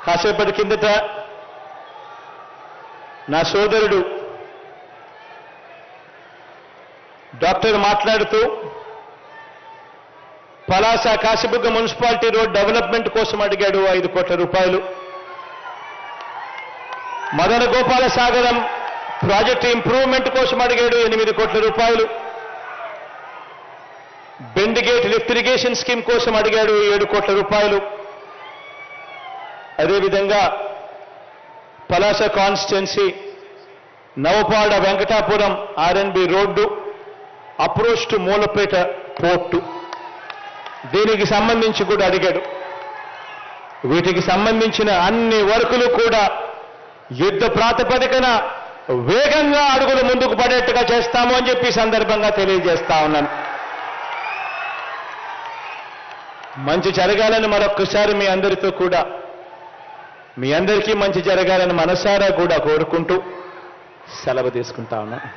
కాసేపటి కిందట నా సోదరుడు డాక్టర్ మాట్లాడుతూ Palasa Kashibugga municipality road development కోసం అడిగాడు 5 కోట్ల రూపాయలు. మదన గోపాల సాగరం ప్రాజెక్టు ఇంప్రూవ్మెంట్ కోసం అడిగాడు 8 కోట్ల రూపాయలు. బెండిగేట్ లిఫ్ట్ ఇరిగేషన్ స్కీమ్ కోసం అడిగాడు 7 కోట్ల రూపాయలు. అదేవిధంగా Palasa constituency Navapada Venkatapuram RNB road, approach to Mulapeta port, దీనికి సంబంధించి కూడా అడిగాడు. వీటికి సంబంధించిన అన్ని వర్కులు కూడా యుద్ధ ప్రాతిపదికన వేగంగా అడుగులు ముందుకు పడేట్టుగా చేస్తాము అని చెప్పి సందర్భంగా తెలియజేస్తా ఉన్నాను. మంచి జరగాలని మరొక్కసారి మీ అందరితో కూడా, మీ అందరికీ మంచి జరగాలని మనసారా కూడా కోరుకుంటూ సెలవు తీసుకుంటా ఉన్నాను.